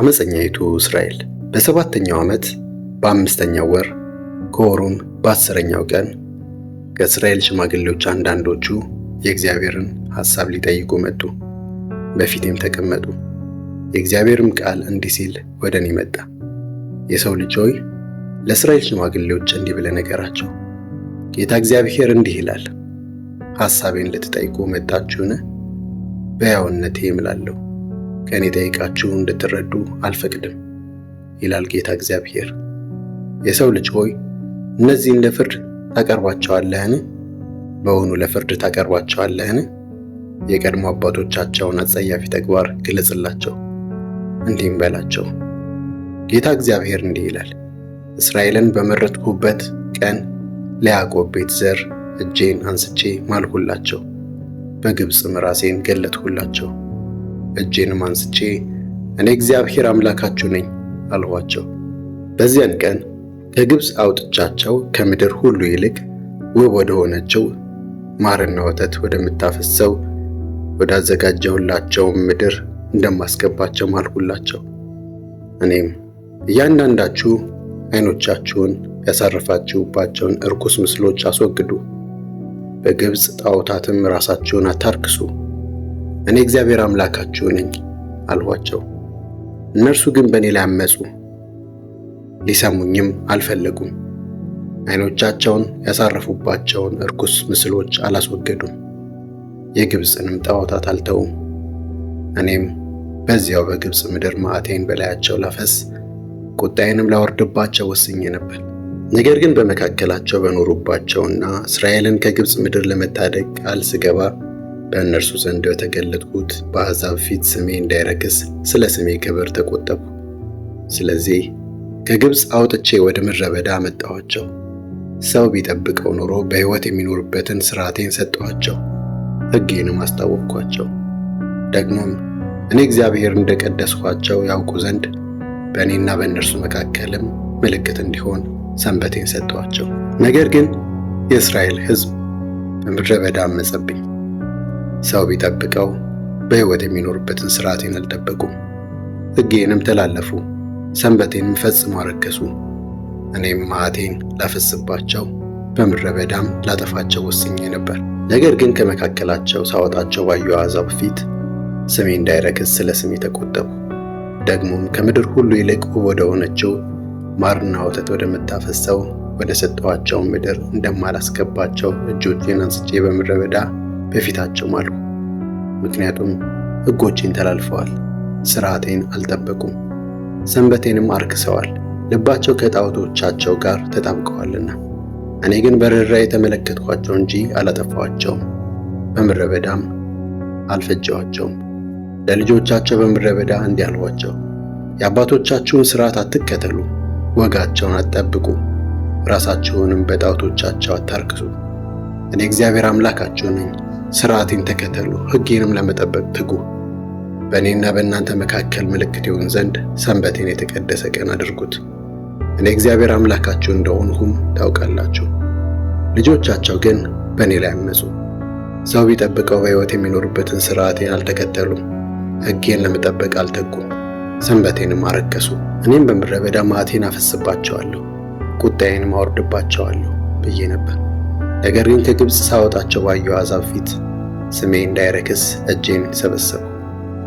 አመፀኛይቱ እስራኤል። በሰባተኛው ዓመት በአምስተኛው ወር ከወሩም በ10ኛው ቀን ከእስራኤል ሽማግሌዎች አንዳንዶቹ የእግዚአብሔርን ሐሳብ ሊጠይቁ መጡ፣ በፊቴም ተቀመጡ። የእግዚአብሔርም ቃል እንዲህ ሲል ወደ እኔ መጣ። የሰው ልጅ ሆይ ለእስራኤል ሽማግሌዎች እንዲህ ብለህ ንገራቸው፣ ጌታ እግዚአብሔር እንዲህ ይላል፣ ሐሳቤን ልትጠይቁ መጣችሁን? በሕያውነቴ እምላለሁ ከእኔ ጠይቃችሁ እንድትረዱ አልፈቅድም ይላል ጌታ እግዚአብሔር። የሰው ልጅ ሆይ እነዚህን ለፍርድ ታቀርባቸዋለህን? በውኑ ለፍርድ ታቀርባቸዋለህን? የቀድሞ አባቶቻቸውን አጸያፊ ተግባር ግለጽላቸው፣ እንዲህም በላቸው፣ ጌታ እግዚአብሔር እንዲህ ይላል፣ እስራኤልን በመረጥኩበት ቀን ለያዕቆብ ቤት ዘር እጄን አንስቼ ማልሁላቸው፣ በግብፅም ራሴን ገለጥሁላቸው። እጄንም አንስቼ እኔ እግዚአብሔር አምላካችሁ ነኝ አልኋቸው። በዚያን ቀን ከግብፅ አውጥቻቸው ከምድር ሁሉ ይልቅ ውብ ወደ ሆነችው ማርና ወተት ወደምታፈሰው ወዳዘጋጀሁላቸው ምድር እንደማስገባቸው ማልሁላቸው። እኔም እያንዳንዳችሁ ዓይኖቻችሁን ያሳረፋችሁባቸውን እርኩስ ምስሎች አስወግዱ፣ በግብፅ ጣዖታትም ራሳችሁን አታርክሱ፣ እኔ እግዚአብሔር አምላካችሁ ነኝ አልኋቸው። እነርሱ ግን በእኔ ላይ አመፁ፣ ሊሰሙኝም አልፈለጉም። ዓይኖቻቸውን ያሳረፉባቸውን እርኩስ ምስሎች አላስወገዱም፣ የግብፅንም ጣዖታት አልተውም። እኔም በዚያው በግብፅ ምድር መዓቴን በላያቸው ላፈስ፣ ቁጣዬንም ላወርድባቸው ወስኜ ነበር። ነገር ግን በመካከላቸው በኖሩባቸውና እስራኤልን ከግብፅ ምድር ለመታደግ ቃል ስገባ በእነርሱ ዘንድ በተገለጥሁት በአሕዛብ ፊት ስሜ እንዳይረክስ ስለ ስሜ ክብር ተቆጠቡ። ስለዚህ ከግብፅ አውጥቼ ወደ ምድረ በዳ አመጣኋቸው። ሰው ቢጠብቀው ኖሮ በሕይወት የሚኖርበትን ሥርዓቴን ሰጠኋቸው፣ ሕጌንም አስታወቅኳቸው። ደግሞም እኔ እግዚአብሔር እንደ ቀደስኋቸው ያውቁ ዘንድ በእኔና በእነርሱ መካከልም ምልክት እንዲሆን ሰንበቴን ሰጠኋቸው። ነገር ግን የእስራኤል ሕዝብ በምድረ በዳ አመፀብኝ። ሰው ቢጠብቀው በሕይወት የሚኖርበትን ሥርዓቴን አልጠበቁም፣ ሕጌንም ተላለፉ፣ ሰንበቴንም ፈጽሞ አረከሱ። እኔም መዓቴን ላፈስባቸው በምድረ በዳም ላጠፋቸው ወስኜ ነበር። ነገር ግን ከመካከላቸው ሳወጣቸው ባዩ አሕዛብ ፊት ስሜ እንዳይረክስ ስለ ስሜ ተቆጠቡ። ደግሞም ከምድር ሁሉ ይልቅ ውብ ወደ ሆነችው ማርና ወተት ወደምታፈሰው ወደ ሰጠኋቸው ምድር እንደማላስገባቸው እጆቼን አንስቼ በምድረ በዳ በፊታቸው ማልሁ። ምክንያቱም ሕጎቼን ተላልፈዋል፣ ሥርዓቴን አልጠበቁም፣ ሰንበቴንም አርክሰዋል፣ ልባቸው ከጣዖቶቻቸው ጋር ተጣብቀዋልና። እኔ ግን በርኅራኄ ተመለከትኋቸው እንጂ አላጠፋኋቸውም፣ በምድረ በዳም አልፈጀኋቸውም። ለልጆቻቸው በምድረ በዳ እንዲህ አልኋቸው፣ የአባቶቻችሁን ሥርዓት አትከተሉ፣ ወጋቸውን አትጠብቁ፣ ራሳችሁንም በጣዖቶቻቸው አታርክሱ። እኔ እግዚአብሔር አምላካችሁ ነኝ። ሥርዓቴን ተከተሉ፣ ሕጌንም ለመጠበቅ ትጉ። በእኔና በእናንተ መካከል ምልክት ይሆን ዘንድ ሰንበቴን የተቀደሰ ቀን አድርጉት። እኔ እግዚአብሔር አምላካችሁ እንደሆንሁም ታውቃላችሁ። ልጆቻቸው ግን በእኔ ላይ አመፁ። ሰው ቢጠብቀው በሕይወት የሚኖርበትን ሥርዓቴን አልተከተሉም፣ ሕጌን ለመጠበቅ አልተጉም፣ ሰንበቴንም አረከሱ። እኔም በምድረ በዳ መዓቴን አፈስባቸዋለሁ፣ ቁጣዬንም አወርድባቸዋለሁ ብዬ ነበር። ነገር ግን ከግብፅ ሳወጣቸው ባዩ አሕዛብ ፊት ስሜ እንዳይረክስ እጄን ሰበሰቡ።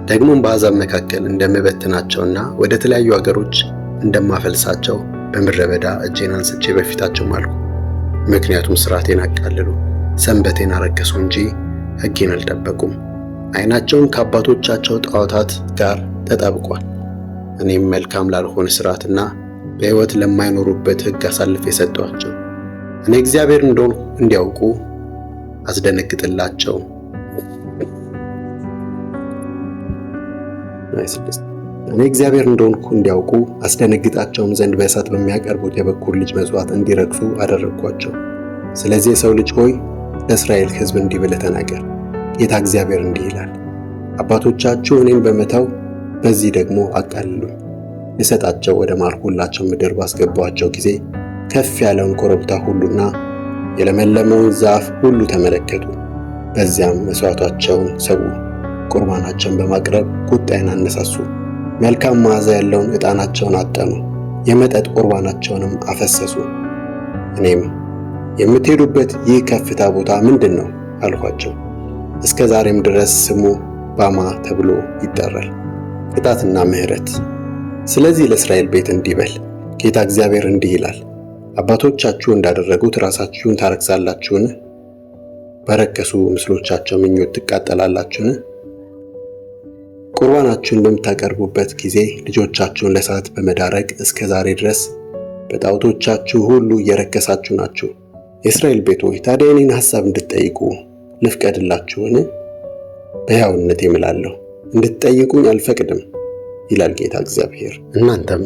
ደግሞም በአሕዛብ መካከል እንደምበትናቸውና ወደ ተለያዩ አገሮች እንደማፈልሳቸው በምድረ በዳ እጄን አንስቼ በፊታቸው ማልሁ። ምክንያቱም ሥርዓቴን አቃለሉ፣ ሰንበቴን አረከሱ እንጂ ሕጌን አልጠበቁም። ዓይናቸውም ከአባቶቻቸው ጣዖታት ጋር ተጣብቋል። እኔም መልካም ላልሆነ ሥርዓትና በሕይወት ለማይኖሩበት ሕግ አሳልፌ የሰጠኋቸው። እኔ እግዚአብሔር እንደሆንሁ እንዲያውቁ አስደነግጥላቸው። እኔ እግዚአብሔር እንደሆንሁ እንዲያውቁ አስደነግጣቸውም ዘንድ በእሳት በሚያቀርቡት የበኩር ልጅ መሥዋዕት እንዲረክሱ አደረግኳቸው። ስለዚህ የሰው ልጅ ሆይ ለእስራኤል ሕዝብ እንዲህ ብለህ ተናገር፣ ጌታ እግዚአብሔር እንዲህ ይላል፣ አባቶቻችሁ እኔን በመተው በዚህ ደግሞ አቃልሉኝ። ልሰጣቸው ወደ ማልሁላቸው ምድር ባስገባኋቸው ጊዜ ከፍ ያለውን ኮረብታ ሁሉና የለመለመውን ዛፍ ሁሉ ተመለከቱ። በዚያም መሥዋዕታቸውን ሰዉ፣ ቁርባናቸውን በማቅረብ ቁጣዬን አነሳሱ። መልካም መዓዛ ያለውን ዕጣናቸውን አጠኑ፣ የመጠጥ ቁርባናቸውንም አፈሰሱ። እኔም የምትሄዱበት ይህ ከፍታ ቦታ ምንድን ነው አልኋቸው። እስከ ዛሬም ድረስ ስሙ ባማ ተብሎ ይጠራል፣ ቅጣትና ምሕረት። ስለዚህ ለእስራኤል ቤት እንዲህ በል፣ ጌታ እግዚአብሔር እንዲህ ይላል፣ አባቶቻችሁ እንዳደረጉት ራሳችሁን ታረክሳላችሁን? በረከሱ ምስሎቻቸው ምኞት ትቃጠላላችሁን? ቁርባናችሁን በምታቀርቡበት ጊዜ ልጆቻችሁን ለእሳት በመዳረግ እስከ ዛሬ ድረስ በጣዖቶቻችሁ ሁሉ እየረከሳችሁ ናችሁ። የእስራኤል ቤት ሆይ ታዲያ የኔን ሐሳብ እንድትጠይቁ ልፍቀድላችሁን? በሕያውነቴ እምላለሁ እንድትጠይቁኝ አልፈቅድም ይላል ጌታ እግዚአብሔር። እናንተም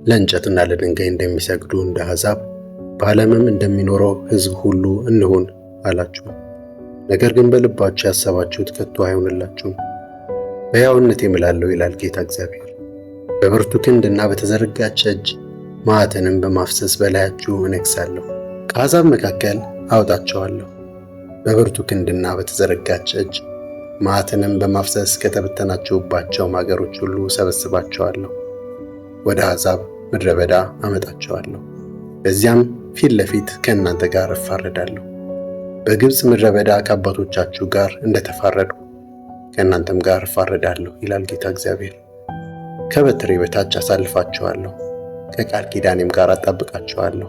ለእንጨትና ለድንጋይ እንደሚሰግዱ እንደ አሕዛብ በዓለምም እንደሚኖረው ሕዝብ ሁሉ እንሁን አላችሁ። ነገር ግን በልባችሁ ያሰባችሁት ከቶ አይሆንላችሁም። በሕያውነቴ እምላለሁ ይላል ጌታ እግዚአብሔር፣ በብርቱ ክንድና በተዘረጋች እጅ መዓትንም በማፍሰስ በላያችሁ እነግሣለሁ። ከአሕዛብ መካከል አወጣቸዋለሁ። በብርቱ ክንድና በተዘረጋች እጅ መዓትንም በማፍሰስ ከተበተናችሁባቸው አገሮች ሁሉ ሰበስባቸዋለሁ። ወደ አሕዛብ ምድረ በዳ አመጣቸዋለሁ። በዚያም ፊት ለፊት ከእናንተ ጋር እፋረዳለሁ። በግብፅ ምድረ በዳ ከአባቶቻችሁ ጋር እንደተፋረድሁ ከእናንተም ጋር እፋረዳለሁ ይላል ጌታ እግዚአብሔር። ከበትሬ በታች አሳልፋችኋለሁ፣ ከቃል ኪዳኔም ጋር አጣብቃችኋለሁ።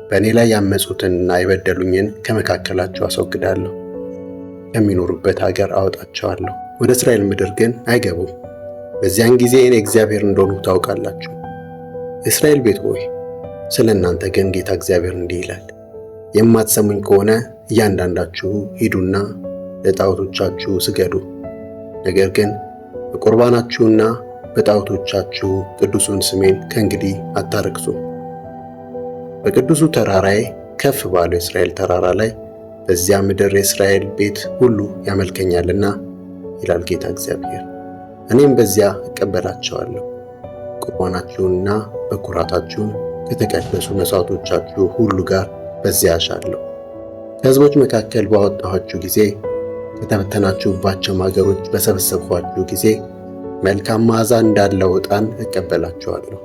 በእኔ ላይ ያመፁትንና የበደሉኝን ከመካከላችሁ አስወግዳለሁ፣ ከሚኖሩበት አገር አወጣቸዋለሁ። ወደ እስራኤል ምድር ግን አይገቡም። በዚያን ጊዜ እኔ እግዚአብሔር እንደሆንሁ ታውቃላችሁ። የእስራኤል ቤት ሆይ ስለ እናንተ ግን ጌታ እግዚአብሔር እንዲህ ይላል፣ የማትሰሙኝ ከሆነ እያንዳንዳችሁ ሂዱና ለጣዖቶቻችሁ ስገዱ። ነገር ግን በቁርባናችሁና በጣዖቶቻችሁ ቅዱሱን ስሜን ከእንግዲህ አታረክሱ። በቅዱሱ ተራራዬ ከፍ ባለው የእስራኤል ተራራ ላይ በዚያ ምድር የእስራኤል ቤት ሁሉ ያመልከኛልና ይላል ጌታ እግዚአብሔር። እኔም በዚያ እቀበላቸዋለሁ። ቁርባናችሁንና በኩራታችሁን ከተቀደሱ መሥዋዕቶቻችሁ ሁሉ ጋር በዚያ አሻለሁ። ከሕዝቦች መካከል ባወጣኋችሁ ጊዜ ከተበተናችሁባቸው አገሮች በሰበሰብኋችሁ ጊዜ መልካም መዓዛ እንዳለው ዕጣን እቀበላችኋለሁ።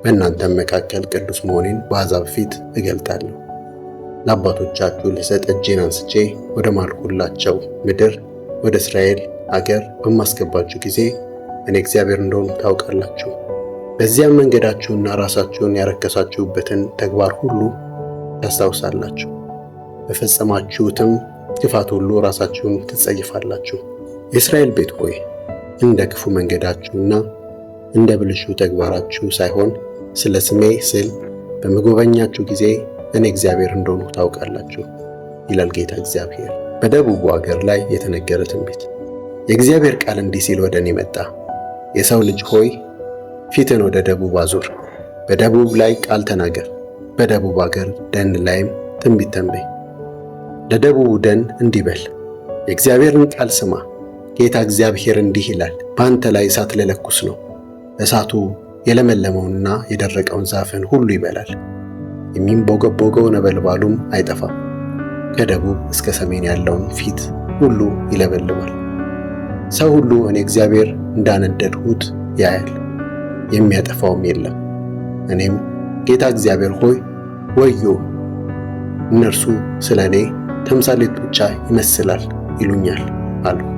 በእናንተም መካከል ቅዱስ መሆኔን በአሕዛብ ፊት እገልጣለሁ። ለአባቶቻችሁ ልሰጥ እጄን አንስቼ ወደ ማልሁላቸው ምድር ወደ እስራኤል አገር በማስገባችሁ ጊዜ እኔ እግዚአብሔር እንደሆንሁ ታውቃላችሁ። በዚያም መንገዳችሁና ራሳችሁን ያረከሳችሁበትን ተግባር ሁሉ ታስታውሳላችሁ። በፈጸማችሁትም ክፋት ሁሉ ራሳችሁን ትጸይፋላችሁ። የእስራኤል ቤት ሆይ እንደ ክፉ መንገዳችሁና እንደ ብልሹ ተግባራችሁ ሳይሆን ስለ ስሜ ስል በመጎበኛችሁ ጊዜ እኔ እግዚአብሔር እንደሆንሁ ታውቃላችሁ ይላል ጌታ እግዚአብሔር። በደቡቡ አገር ላይ የተነገረ ትንቢት። የእግዚአብሔር ቃል እንዲህ ሲል ወደ እኔ መጣ። የሰው ልጅ ሆይ ፊትን ወደ ደቡብ አዙር፣ በደቡብ ላይ ቃል ተናገር፣ በደቡብ አገር ደን ላይም ትንቢት ተንበይ። ለደቡቡ ደን እንዲህ በል፣ የእግዚአብሔርን ቃል ስማ። ጌታ እግዚአብሔር እንዲህ ይላል፣ በአንተ ላይ እሳት ልለኩስ ነው። እሳቱ የለመለመውንና የደረቀውን ዛፍን ሁሉ ይበላል፣ የሚንቦገቦገው ነበልባሉም አይጠፋም። ከደቡብ እስከ ሰሜን ያለውን ፊት ሁሉ ይለበልባል። ሰው ሁሉ እኔ እግዚአብሔር እንዳነደድሁት ያያል፣ የሚያጠፋውም የለም። እኔም ጌታ እግዚአብሔር ሆይ ወዮ፣ እነርሱ ስለ እኔ ተምሳሌት ብቻ ይመስላል ይሉኛል አልሁ።